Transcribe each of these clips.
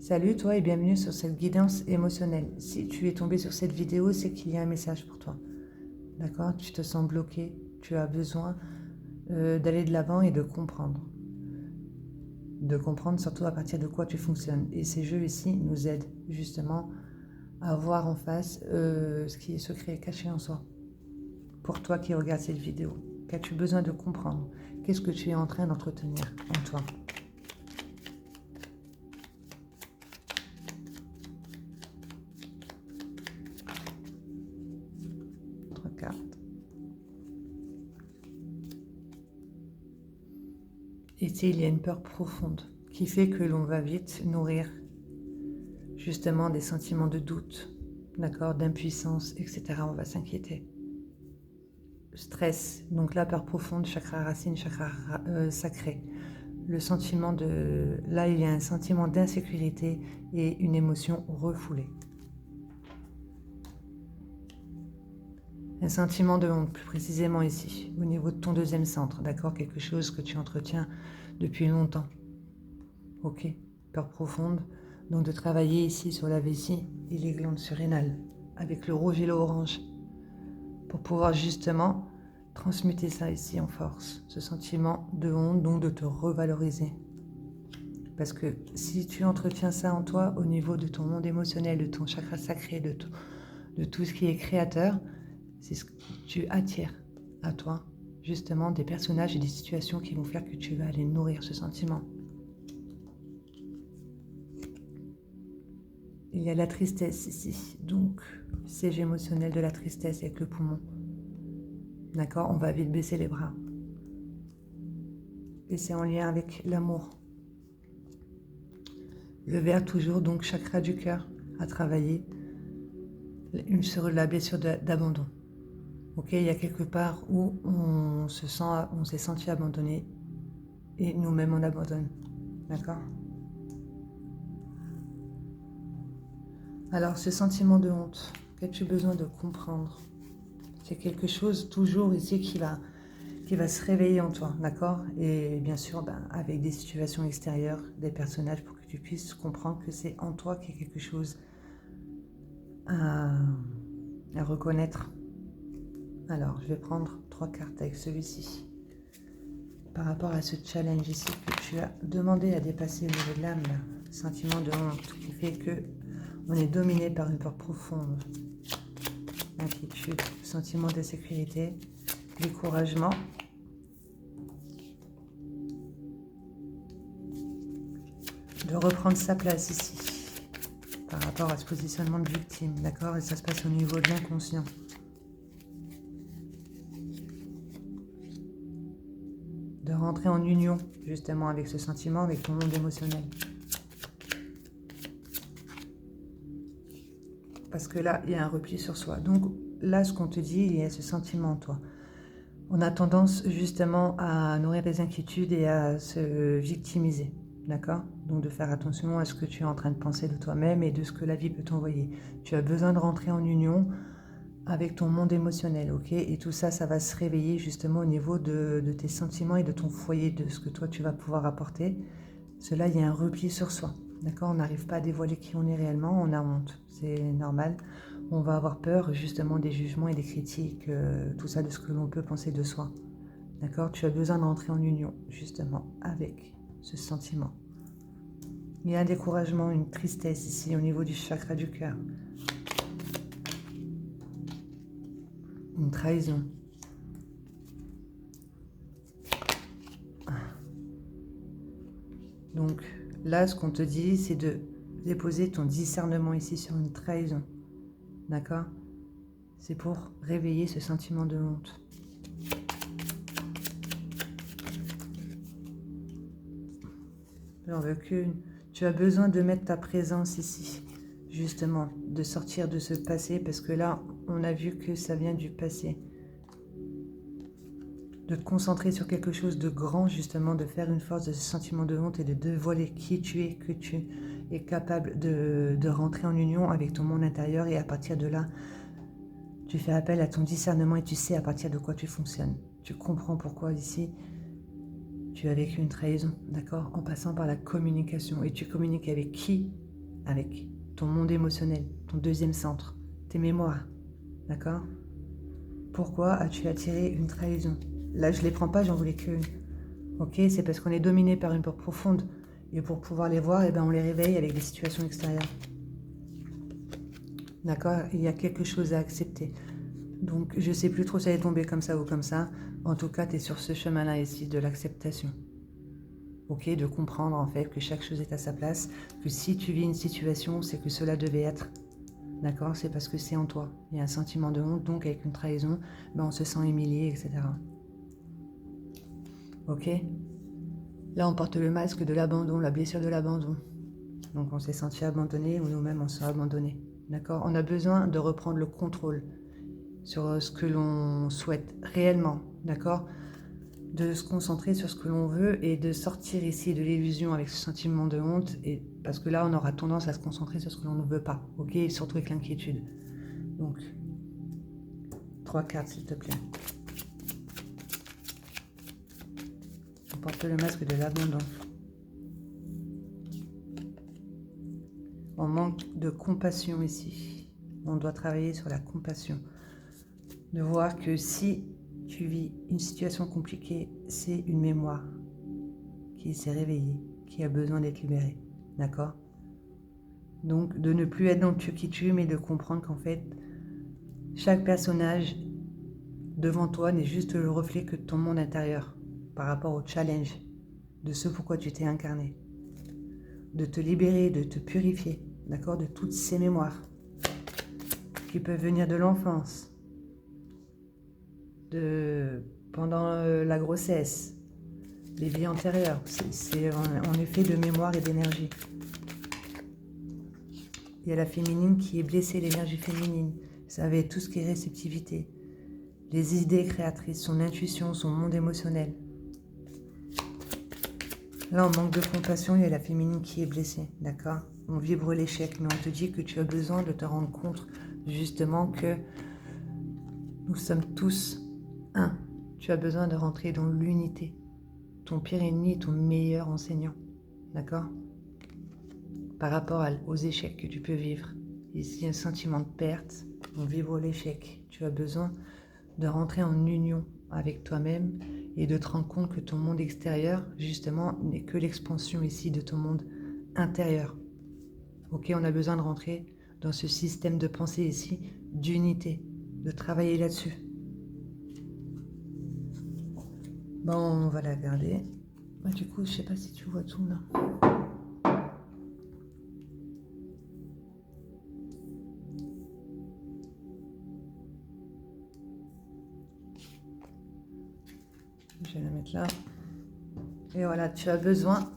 Salut toi et bienvenue sur cette guidance émotionnelle. Si tu es tombé sur cette vidéo, c'est qu'il y a un message pour toi. D'accord? Tu te sens bloqué, tu as besoin d'aller de l'avant et de comprendre. De comprendre surtout à partir de quoi tu fonctionnes. Et ces jeux ici nous aident justement à voir en face ce qui est secret, caché en soi. Pour toi qui regardes cette vidéo, qu'as-tu besoin de comprendre? Qu'est-ce que tu es en train d'entretenir en toi? Trois cartes. Ici, il y a une peur profonde qui fait que l'on va vite nourrir justement des sentiments de doute, d'accord, d'impuissance, etc. On va s'inquiéter. Stress, donc la peur profonde, chakra racine, chakra sacré. Le sentiment de... Là, il y a un sentiment d'insécurité et une émotion refoulée. Un sentiment de honte, plus précisément ici, au niveau de ton deuxième centre, d'accord? Quelque chose que tu entretiens depuis longtemps. Ok, peur profonde. Donc de travailler ici sur la vessie et les glandes surrénales, avec le rouge et l'orange, pour pouvoir justement transmuter ça ici en force, ce sentiment de honte, donc de te revaloriser. Parce que si tu entretiens ça en toi, au niveau de ton monde émotionnel, de ton chakra sacré, de tout ce qui est créateur, c'est ce que tu attires à toi, justement, des personnages et des situations qui vont faire que tu vas aller nourrir ce sentiment. Il y a la tristesse ici, donc siège émotionnel de la tristesse avec le poumon. D'accord? On va vite baisser les bras. Et c'est en lien avec l'amour. Le vert toujours, donc chakra du cœur, à travailler sur la blessure d'abandon. Ok, il y a quelque part où on s'est senti abandonné et nous-mêmes on abandonne. D'accord? Alors, ce sentiment de honte, qu'as-tu besoin de comprendre? C'est quelque chose toujours ici qui va se réveiller en toi, d'accord? Et bien sûr, avec des situations extérieures, des personnages, pour que tu puisses comprendre que c'est en toi qu'il y a quelque chose à reconnaître. Alors, je vais prendre 3 cartes avec celui-ci. Par rapport à ce challenge ici que tu as demandé à dépasser au niveau de l'âme, sentiment de honte qui fait que on est dominé par une peur profonde, inquiétude, sentiment d'insécurité, découragement. De reprendre sa place ici, par rapport à ce positionnement de victime, d'accord? Et ça se passe au niveau de l'inconscient. De rentrer en union, justement, avec ce sentiment, avec ton monde émotionnel. Parce que là, il y a un repli sur soi. Donc là, ce qu'on te dit, il y a ce sentiment en toi. On a tendance, justement, à nourrir des inquiétudes et à se victimiser. D'accord? Donc de faire attention à ce que tu es en train de penser de toi-même et de ce que la vie peut t'envoyer. Tu as besoin de rentrer en union avec ton monde émotionnel, ok? Et tout ça, ça va se réveiller justement au niveau de tes sentiments et de ton foyer, de ce que toi tu vas pouvoir apporter. Cela, il y a un repli sur soi, d'accord? On n'arrive pas à dévoiler qui on est réellement, on a honte, c'est normal. On va avoir peur justement des jugements et des critiques, tout ça de ce que l'on peut penser de soi, d'accord? Tu as besoin de rentrer en union justement avec ce sentiment. Il y a un découragement, une tristesse ici au niveau du chakra du cœur. Une trahison. Donc là, ce qu'on te dit, c'est de déposer ton discernement ici sur une trahison. D'accord? C'est pour réveiller ce sentiment de honte. J'en veux qu'une. Tu as besoin de mettre ta présence ici, justement, de sortir de ce passé, parce que là, on a vu que ça vient du passé. De te concentrer sur quelque chose de grand, justement, de faire une force de ce sentiment de honte et de dévoiler qui tu es, que tu es capable de rentrer en union avec ton monde intérieur. Et à partir de là, tu fais appel à ton discernement et tu sais à partir de quoi tu fonctionnes. Tu comprends pourquoi ici, tu as vécu une trahison, d'accord? En passant par la communication. Et tu communiques avec qui? avec ton monde émotionnel, ton deuxième centre, tes mémoires. D'accord? Pourquoi as-tu attiré une trahison? Là, je ne les prends pas, j'en voulais qu'une. Ok? C'est parce qu'on est dominé par une peur profonde. Et pour pouvoir les voir, eh ben, on les réveille avec des situations extérieures. D'accord? Il y a quelque chose à accepter. Donc, je ne sais plus trop si elle est tombée comme ça ou comme ça. En tout cas, tu es sur ce chemin-là ici de l'acceptation. Ok? De comprendre en fait que chaque chose est à sa place. Que si tu vis une situation, c'est que cela devait être. D'accord? C'est parce que c'est en toi. Il y a un sentiment de honte, donc avec une trahison, ben, on se sent humilié, etc. Ok? Là, on porte le masque de l'abandon, la blessure de l'abandon. Donc, on s'est senti abandonné ou nous-mêmes, on s'est abandonné. D'accord? On a besoin de reprendre le contrôle sur ce que l'on souhaite réellement. D'accord? De se concentrer sur ce que l'on veut et de sortir ici de l'illusion avec ce sentiment de honte. Et parce que là, on aura tendance à se concentrer sur ce que l'on ne veut pas. Ok? Et surtout avec l'inquiétude. Donc, 3 cartes, s'il te plaît. On porte le masque de l'abandon. On manque de compassion ici. On doit travailler sur la compassion. De voir que si tu vis une situation compliquée, c'est une mémoire qui s'est réveillée, qui a besoin d'être libérée. D'accord? Donc, de ne plus être dans le tu qui tue, mais de comprendre qu'en fait, chaque personnage devant toi n'est juste le reflet que de ton monde intérieur par rapport au challenge de ce pourquoi tu t'es incarné. De te libérer, de te purifier, d'accord, de toutes ces mémoires qui peuvent venir de l'enfance, de pendant la grossesse, les vies antérieures. C'est en effet de mémoire et d'énergie. Il y a la féminine qui est blessée, l'énergie féminine. Vous savez, tout ce qui est réceptivité, les idées créatrices, son intuition, son monde émotionnel. Là, on manque de compassion, il y a la féminine qui est blessée, d'accord? On vibre l'échec, mais on te dit que tu as besoin de te rendre compte justement que nous sommes tous un. Tu as besoin de rentrer dans l'unité. Ton pire ennemi est ton meilleur enseignant, d'accord? Par rapport aux échecs que tu peux vivre. Ici, un sentiment de perte, on vibre l'échec. Tu as besoin de rentrer en union avec toi-même et de te rendre compte que ton monde extérieur, justement, n'est que l'expansion ici de ton monde intérieur. Ok, on a besoin de rentrer dans ce système de pensée ici, d'unité, de travailler là-dessus. Bon, on va la garder. Du coup, je sais pas si tu vois tout là. Je vais la mettre là. Et voilà, tu as besoin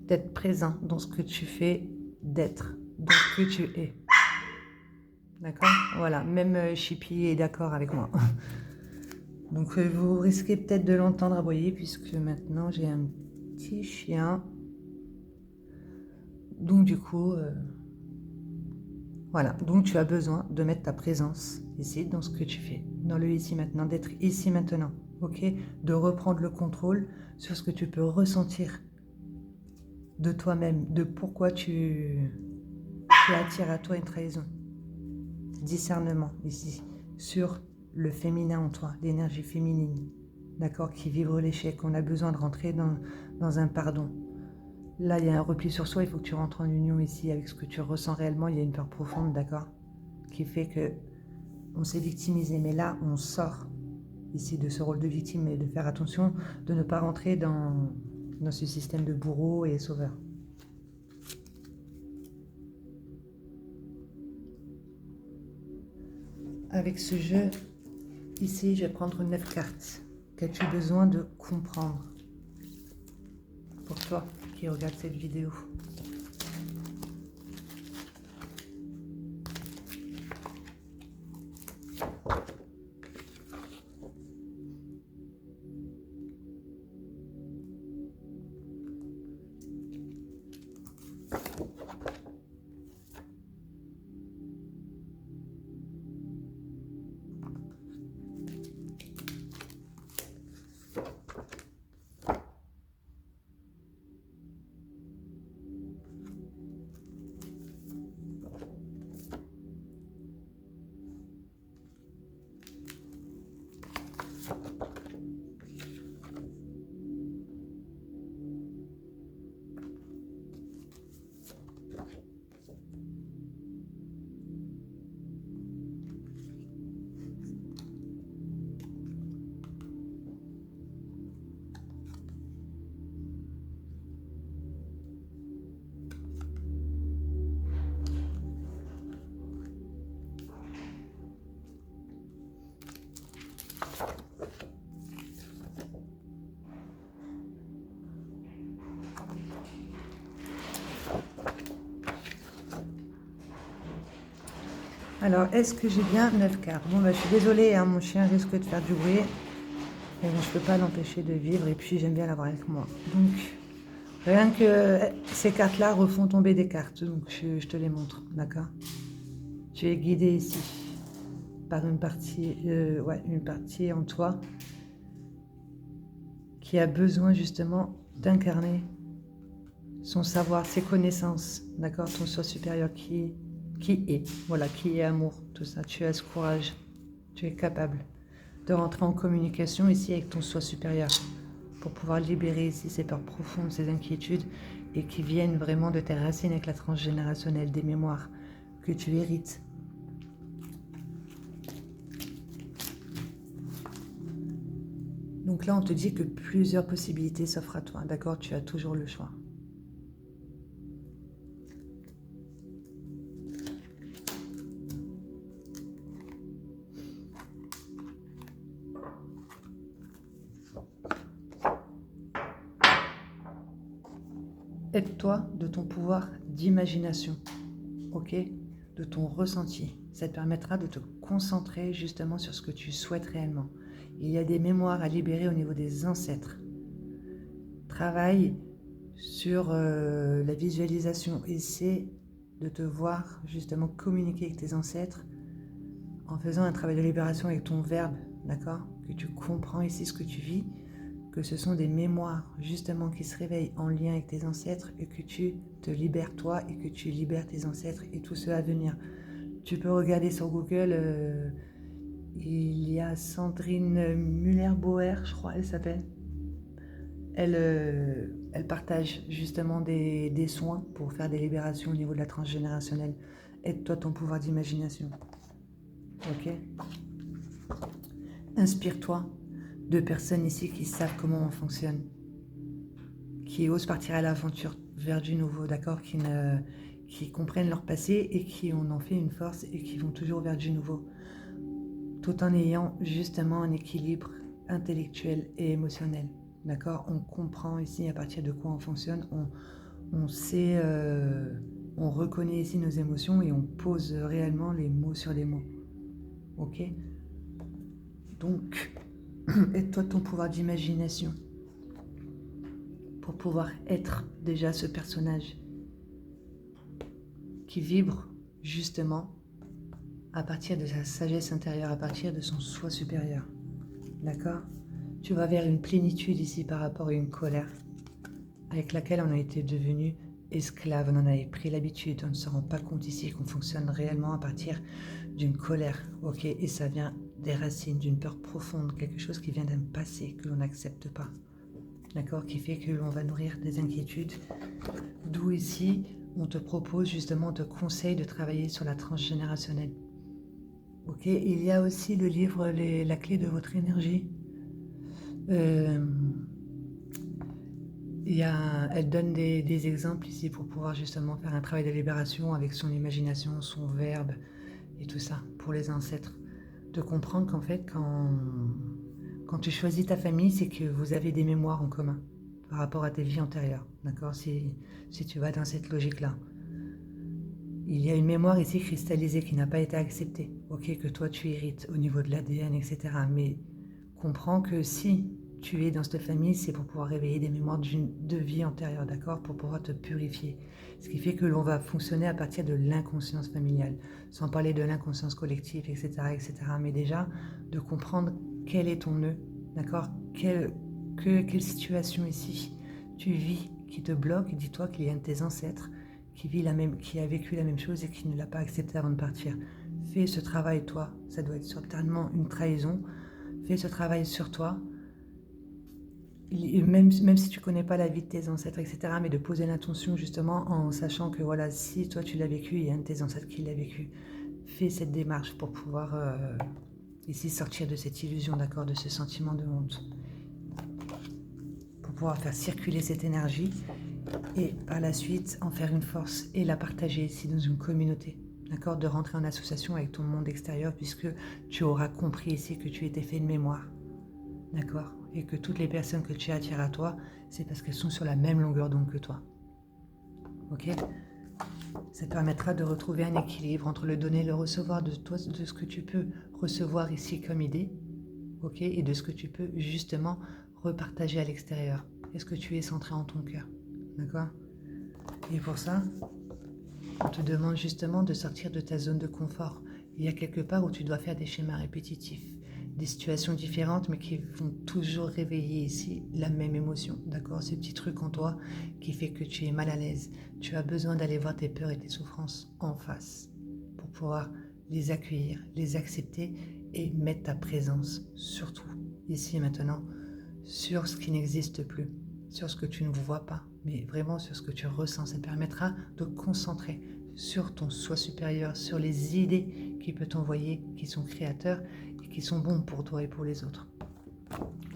d'être présent dans ce que tu fais, d'être dans ce que tu es. D'accord? Voilà, même Chippy est d'accord avec moi. Donc vous risquez peut-être de l'entendre aboyer puisque maintenant j'ai un petit chien. Donc du coup, voilà. Donc tu as besoin de mettre ta présence ici dans ce que tu fais. Dans le ici maintenant, d'être ici maintenant. Ok? De reprendre le contrôle sur ce que tu peux ressentir de toi-même, de pourquoi tu attires à toi une trahison. Discernement ici sur le féminin en toi, l'énergie féminine, d'accord, qui vibre l'échec. On a besoin de rentrer dans un pardon. Là, il y a un repli sur soi, il faut que tu rentres en union ici avec ce que tu ressens réellement. Il y a une peur profonde, d'accord, qui fait que on s'est victimisé. Mais là, on sort ici de ce rôle de victime et de faire attention de ne pas rentrer dans ce système de bourreau et sauveur. Avec ce jeu, ici, je vais prendre 9 cartes. Qu'as-tu besoin de comprendre pour toi qui regarde cette vidéo? Alors, est-ce que j'ai bien 9 cartes? Bon, bah, je suis désolée, hein, mon chien risque de faire du bruit. Mais bon, je peux pas l'empêcher de vivre et puis j'aime bien l'avoir avec moi. Donc, rien que ces cartes-là refont tomber des cartes. Donc, je te les montre, d'accord? Tu es guidé ici par une partie en toi qui a besoin justement d'incarner son savoir, ses connaissances, d'accord? Ton soi supérieur qui est, voilà, qui est amour, tout ça. Tu as ce courage, tu es capable de rentrer en communication ici avec ton soi supérieur pour pouvoir libérer ici ces peurs profondes, ces inquiétudes et qui viennent vraiment de tes racines avec la transgénérationnelle, des mémoires que tu hérites. Donc là, on te dit que plusieurs possibilités s'offrent à toi, d'accord? Tu as toujours le choix. Aide-toi de ton pouvoir d'imagination, ok? De ton ressenti. Ça te permettra de te concentrer justement sur ce que tu souhaites réellement. Il y a des mémoires à libérer au niveau des ancêtres. Travaille sur la visualisation. Essaie de te voir justement communiquer avec tes ancêtres en faisant un travail de libération avec ton verbe, d'accord? Que tu comprends ici ce que tu vis, que ce sont des mémoires justement qui se réveillent en lien avec tes ancêtres et que tu te libères toi et que tu libères tes ancêtres et tout cela à venir. Tu peux regarder sur Google, il y a Sandrine Muller-Bauer, je crois, elle s'appelle. Elle partage justement des soins pour faire des libérations au niveau de la transgénérationnelle. Aide-toi ton pouvoir d'imagination. Ok? Inspire-toi de personnes ici qui savent comment on fonctionne, qui osent partir à l'aventure vers du nouveau, d'accord? Qui comprennent leur passé et qui en ont fait une force et qui vont toujours vers du nouveau, tout en ayant justement un équilibre intellectuel et émotionnel, d'accord? On comprend ici à partir de quoi on fonctionne, on sait, on reconnaît ici nos émotions et on pose réellement les mots sur les mots, ok? Donc, aide-toi de ton pouvoir d'imagination pour pouvoir être déjà ce personnage qui vibre justement à partir de sa sagesse intérieure, à partir de son soi supérieur. D'accord? Tu vas vers une plénitude ici par rapport à une colère avec laquelle on a été devenu esclave, on en avait pris l'habitude, on ne se rend pas compte ici qu'on fonctionne réellement à partir d'une colère, ok? Et ça vient des racines, d'une peur profonde, quelque chose qui vient d'un passé que l'on n'accepte pas. D'accord, qui fait que l'on va nourrir des inquiétudes. D'où ici, on te propose justement, on te conseille de travailler sur la transgénérationnelle. Ok, il y a aussi le livre La clé de votre énergie. Elle donne des exemples ici pour pouvoir justement faire un travail de libération avec son imagination, son verbe et tout ça pour les ancêtres. De comprendre qu'en fait, quand tu choisis ta famille, c'est que vous avez des mémoires en commun par rapport à tes vies antérieures, d'accord? Si tu vas dans cette logique-là. Il y a une mémoire ici cristallisée qui n'a pas été acceptée, ok? Que toi tu hérites au niveau de l'ADN, etc. Mais comprends que si tu es dans cette famille, c'est pour pouvoir réveiller des mémoires de vie antérieure, d'accord? Pour pouvoir te purifier. Ce qui fait que l'on va fonctionner à partir de l'inconscience familiale, sans parler de l'inconscience collective, etc., etc. Mais déjà, de comprendre quel est ton nœud, d'accord? Quelle situation ici tu vis qui te bloque. Dis-toi qu'il y a un de tes ancêtres qui a vécu la même chose et qui ne l'a pas accepté avant de partir. Fais ce travail, toi. Ça doit être certainement une trahison. Fais ce travail sur toi. Même si tu ne connais pas la vie de tes ancêtres, etc., mais de poser l'intention justement en sachant que voilà, si toi tu l'as vécu, il y a un de tes ancêtres qui l'a vécu. Fais cette démarche pour pouvoir ici sortir de cette illusion, d'accord, de ce sentiment de honte. Pour pouvoir faire circuler cette énergie et par la suite en faire une force et la partager ici dans une communauté. D'accord, de rentrer en association avec ton monde extérieur puisque tu auras compris ici que tu étais fait de mémoire. D'accord? Et que toutes les personnes que tu attires à toi, c'est parce qu'elles sont sur la même longueur d'onde que toi. Ok? Ça te permettra de retrouver un équilibre entre le donner et le recevoir de toi, de ce que tu peux recevoir ici comme idée, ok, et de ce que tu peux justement repartager à l'extérieur. Est-ce que tu es centré en ton cœur, d'accord? Et pour ça, on te demande justement de sortir de ta zone de confort. Il y a quelque part où tu dois faire des schémas répétitifs, des situations différentes, mais qui vont toujours réveiller ici la même émotion, d'accord? Ce petit truc en toi qui fait que tu es mal à l'aise. Tu as besoin d'aller voir tes peurs et tes souffrances en face pour pouvoir les accueillir, les accepter et mettre ta présence, surtout ici et maintenant, sur ce qui n'existe plus, sur ce que tu ne vois pas, mais vraiment sur ce que tu ressens. Ça te permettra de concentrer sur ton soi supérieur, sur les idées qu'il peut t'envoyer, qui sont créateurs et qui sont bons pour toi et pour les autres.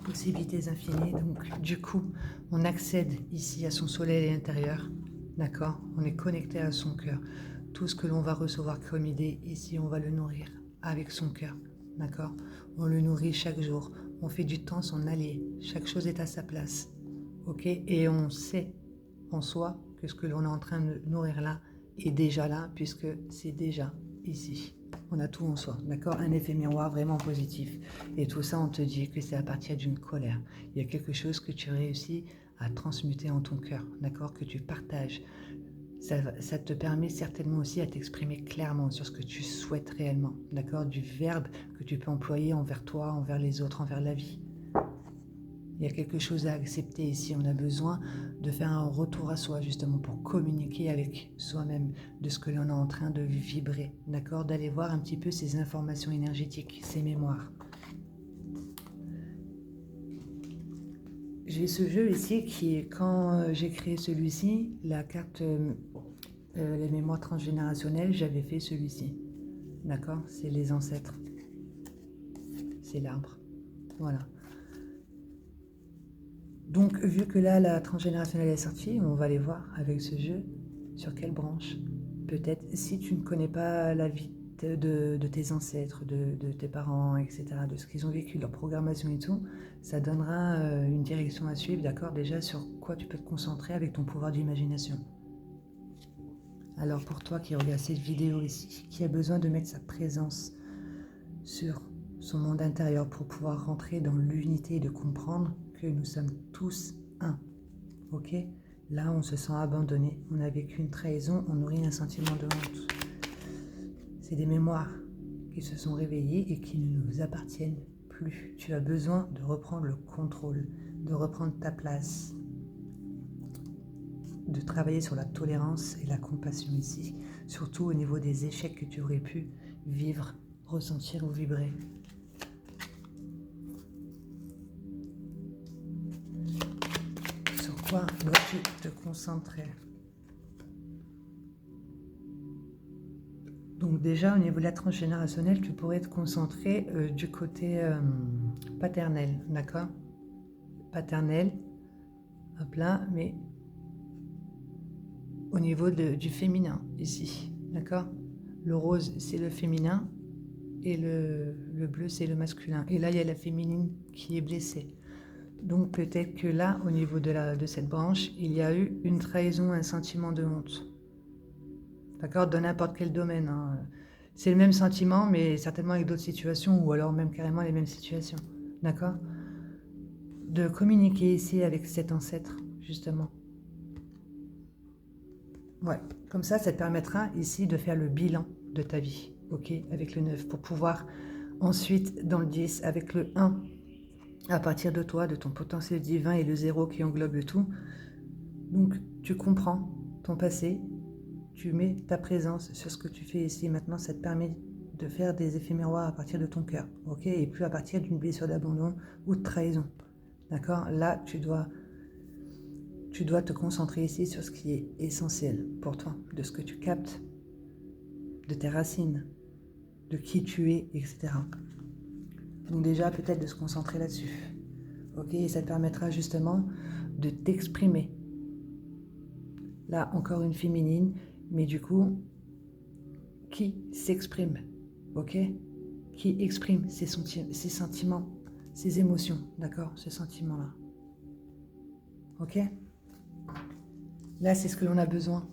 Possibilités infinies, donc du coup, on accède ici à son soleil intérieur, d'accord? On est connecté à son cœur. Tout ce que l'on va recevoir comme idée, ici, on va le nourrir avec son cœur, d'accord? On le nourrit chaque jour. On fait du temps son allié. Chaque chose est à sa place, ok? Et on sait en soi que ce que l'on est en train de nourrir là est déjà là, puisque c'est déjà ici. On a tout en soi, d'accord? Un effet miroir vraiment positif. Et tout ça, on te dit que c'est à partir d'une colère. Il y a quelque chose que tu réussis à transmuter en ton cœur, d'accord? Que tu partages. Ça te permet certainement aussi à t'exprimer clairement sur ce que tu souhaites réellement, d'accord? Du verbe que tu peux employer envers toi, envers les autres, envers la vie. Il y a quelque chose à accepter ici. On a besoin de faire un retour à soi, justement, pour communiquer avec soi-même de ce que l'on est en train de vibrer, d'accord? D'aller voir un petit peu ces informations énergétiques, ces mémoires. J'ai ce jeu ici qui est, quand j'ai créé celui-ci, la carte les mémoires transgénérationnelles, j'avais fait celui-ci, d'accord? C'est les ancêtres, c'est l'arbre, voilà. Donc, vu que là, la transgénérationnelle est sortie, on va aller voir avec ce jeu sur quelle branche. Peut-être, si tu ne connais pas la vie de tes ancêtres, de tes parents, etc., de ce qu'ils ont vécu, leur programmation et tout, ça donnera une direction à suivre, d'accord, déjà sur quoi tu peux te concentrer avec ton pouvoir d'imagination. Alors, pour toi qui regarde cette vidéo ici, qui a besoin de mettre sa présence sur son monde intérieur pour pouvoir rentrer dans l'unité et de comprendre que nous sommes tous un, ok? Là, on se sent abandonné, on a vécu une trahison, on nourrit un sentiment de honte. C'est des mémoires qui se sont réveillées et qui ne nous appartiennent plus. Tu as besoin de reprendre le contrôle, de reprendre ta place, de travailler sur la tolérance et la compassion ici, surtout au niveau des échecs que tu aurais pu vivre, ressentir ou vibrer. Sur quoi dois-tu te concentrer? Donc déjà, au niveau de la transgénérationnelle, tu pourrais te concentrer du côté paternel, d'accord? Paternel, hop là, mais au niveau du féminin, ici, d'accord? Le rose, c'est le féminin, et le bleu, c'est le masculin. Et là, il y a la féminine qui est blessée. Donc peut-être que là, au niveau de cette branche, il y a eu une trahison, un sentiment de honte. D'accord? Dans n'importe quel domaine, hein. C'est le même sentiment, mais certainement avec d'autres situations, ou alors même carrément les mêmes situations. D'accord? De communiquer ici avec cet ancêtre, justement. Ouais, comme ça te permettra ici de faire le bilan de ta vie, ok? Avec le 9, pour pouvoir ensuite, dans le 10, avec le 1, à partir de toi, de ton potentiel divin et le 0 qui englobe le tout. Donc, tu comprends ton passé, tu mets ta présence sur ce que tu fais ici. Maintenant, ça te permet de faire des effets miroirs à partir de ton cœur, ok? Et plus à partir d'une blessure d'abandon ou de trahison, d'accord? Là, tu dois te concentrer ici sur ce qui est essentiel pour toi, de ce que tu captes, de tes racines, de qui tu es, etc. Donc déjà, peut-être de se concentrer là-dessus, ok? Et ça te permettra justement de t'exprimer. Là, encore une féminine, mais du coup, qui s'exprime, ok? Qui exprime ses sentiments, ses émotions, d'accord? Ce sentiment-là, ok? Là, c'est ce que l'on a besoin.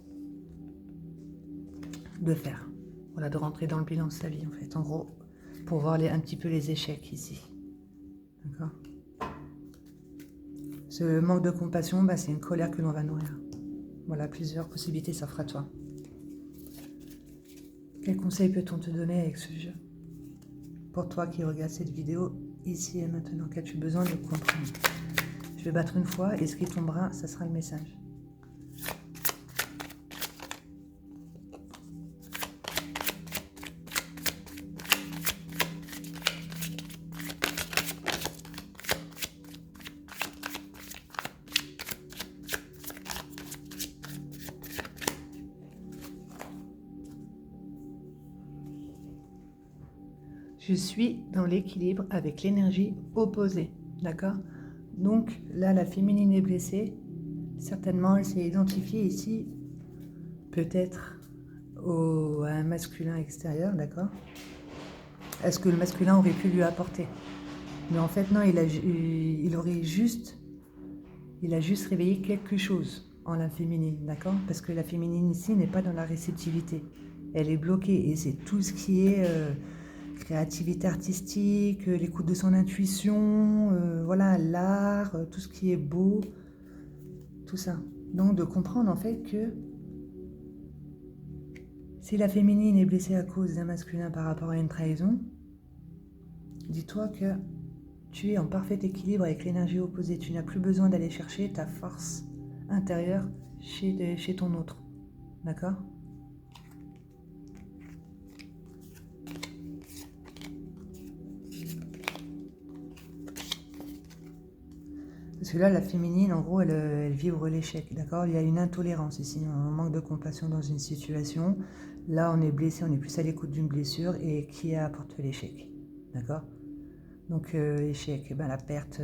de faire. Voilà, de rentrer dans le bilan de sa vie, en fait. En gros, pour voir un petit peu les échecs ici. D'accord? Ce manque de compassion, bah, c'est une colère que l'on va nourrir. Voilà, plusieurs possibilités s'offrent à toi. Quel conseil peut-on te donner avec ce jeu? Pour toi qui regarde cette vidéo, ici et maintenant, qu'as-tu besoin de comprendre? Je vais battre une fois et ce qui tombera, ça sera le message. Je suis dans l'équilibre avec l'énergie opposée, d'accord? Donc là, la féminine est blessée. Certainement, elle s'est identifiée ici, peut-être à un masculin extérieur, d'accord? Est-ce que le masculin aurait pu lui apporter? Mais en fait, non, il a juste réveillé quelque chose en la féminine, d'accord? Parce que la féminine ici n'est pas dans la réceptivité. Elle est bloquée et c'est tout ce qui est créativité artistique, l'écoute de son intuition, voilà, l'art, tout ce qui est beau, tout ça. Donc de comprendre en fait que si la féminine est blessée à cause d'un masculin par rapport à une trahison, dis-toi que tu es en parfait équilibre avec l'énergie opposée. Tu n'as plus besoin d'aller chercher ta force intérieure chez ton autre. D'accord? Parce que là, la féminine, en gros, elle vibre l'échec. D'accord? Il y a une intolérance ici, un manque de compassion dans une situation. Là, on est blessé, on est plus à l'écoute d'une blessure et qui apporte l'échec. D'accord? Donc, échec, eh ben, la perte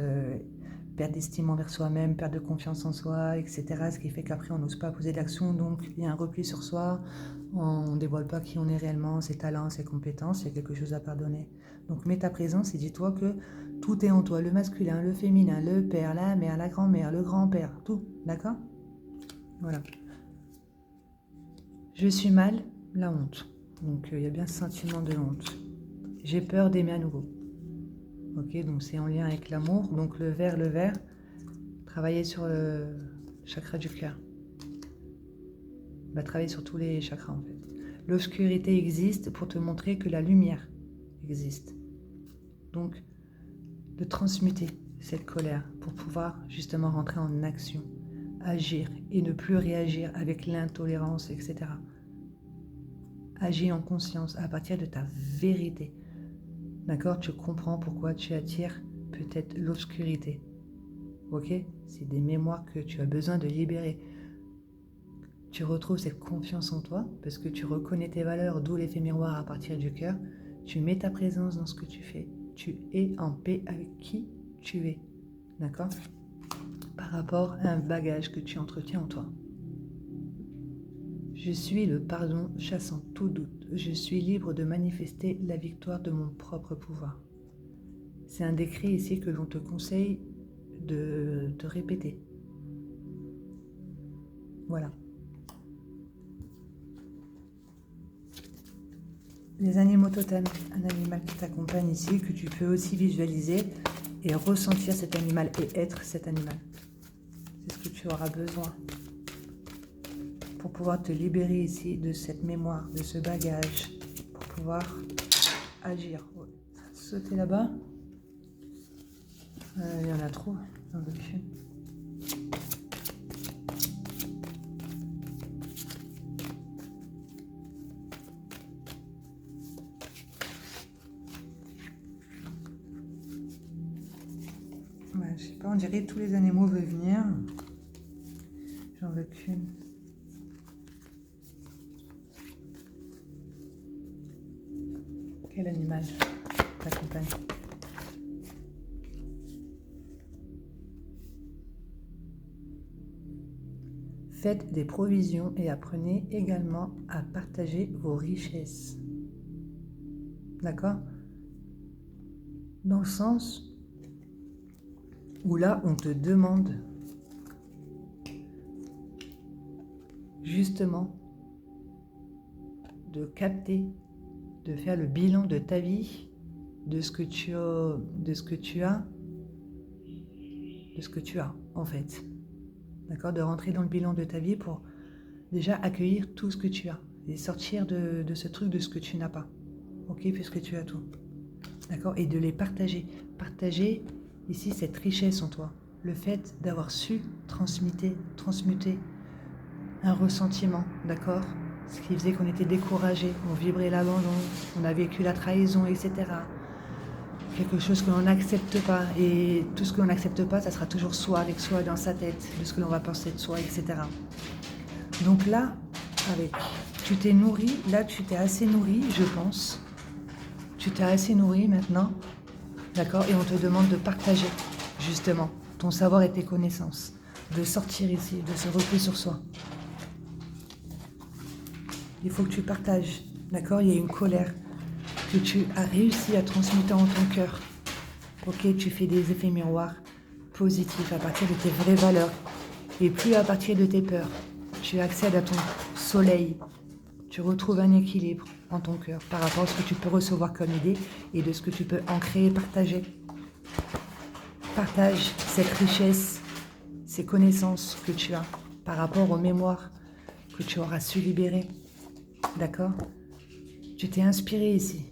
d'estime envers soi-même, perte de confiance en soi, etc. Ce qui fait qu'après, on n'ose pas poser de l'action. Donc, il y a un repli sur soi. On ne dévoile pas qui on est réellement, ses talents, ses compétences. Il y a quelque chose à pardonner. Donc, mets ta présence et dis-toi que tout est en toi. Le masculin, le féminin, le père, la mère, la grand-mère, le grand-père, tout. D'accord? Voilà. Je suis mal, la honte. Donc, il y a bien ce sentiment de honte. J'ai peur d'aimer à nouveau. Ok, donc c'est en lien avec l'amour. Donc le vert, travailler sur le chakra du cœur. Va travailler sur tous les chakras en fait. L'obscurité existe pour te montrer que la lumière existe. Donc de transmuter cette colère pour pouvoir justement rentrer en action, agir et ne plus réagir avec l'intolérance, etc. Agis en conscience à partir de ta vérité. D'accord? Tu comprends pourquoi tu attires peut-être l'obscurité. Ok? C'est des mémoires que tu as besoin de libérer. Tu retrouves cette confiance en toi parce que tu reconnais tes valeurs, d'où l'effet miroir à partir du cœur. Tu mets ta présence dans ce que tu fais. Tu es en paix avec qui tu es. D'accord? Par rapport à un bagage que tu entretiens en toi. Je suis le pardon chassant tout doute. Je suis libre de manifester la victoire de mon propre pouvoir. C'est un décret ici que l'on te conseille de te répéter. Voilà. Les animaux totems, un animal qui t'accompagne ici, que tu peux aussi visualiser et ressentir cet animal et être cet animal. C'est ce que tu auras besoin pour pouvoir te libérer ici de cette mémoire, de ce bagage, pour pouvoir agir. Sauter là-bas. Il y en a trop, j'en veux plus. Ouais, je sais pas, on dirait que tous les animaux veulent venir. J'en veux qu'une. Quel animal t'accompagne? Faites des provisions et apprenez également à partager vos richesses. D'accord? Dans le sens où là, on te demande justement de capter, de faire le bilan de ta vie, de ce que tu as, en fait. D'accord? De rentrer dans le bilan de ta vie pour déjà accueillir tout ce que tu as et sortir de ce truc de ce que tu n'as pas. Ok? Puisque tu as tout. D'accord? Et de les partager. Partager ici cette richesse en toi. Le fait d'avoir su transmuter un ressentiment, d'accord? Ce qui faisait qu'on était découragé, on vibrait l'abandon, on a vécu la trahison, etc. Quelque chose que l'on n'accepte pas. Et tout ce que l'on n'accepte pas, ça sera toujours soi, avec soi dans sa tête, de ce que l'on va penser de soi, etc. Donc là, tu t'es nourri, là tu t'es assez nourri, je pense. Tu t'es assez nourri maintenant, d'accord? Et on te demande de partager, justement, ton savoir et tes connaissances. De sortir ici, de se replier sur soi. Il faut que tu partages, d'accord? Il y a une colère que tu as réussi à transmuter en ton cœur. Ok, tu fais des effets miroirs positifs à partir de tes vraies valeurs et plus à partir de tes peurs. Tu accèdes à ton soleil, tu retrouves un équilibre en ton cœur par rapport à ce que tu peux recevoir comme idée et de ce que tu peux ancrer et partager. Partage cette richesse, ces connaissances que tu as par rapport aux mémoires que tu auras su libérer. D'accord? Tu t'es inspiré ici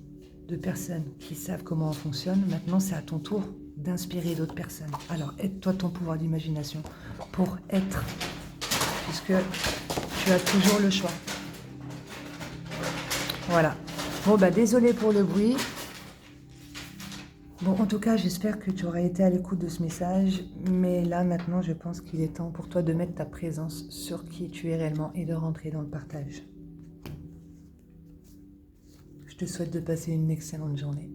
de personnes qui savent comment on fonctionne. Maintenant, c'est à ton tour d'inspirer d'autres personnes. Alors, aide-toi ton pouvoir d'imagination pour être, puisque tu as toujours le choix. Voilà. Bon, désolé pour le bruit. Bon, en tout cas, j'espère que tu auras été à l'écoute de ce message. Mais là, maintenant, je pense qu'il est temps pour toi de mettre ta présence sur qui tu es réellement et de rentrer dans le partage. Je te souhaite de passer une excellente journée.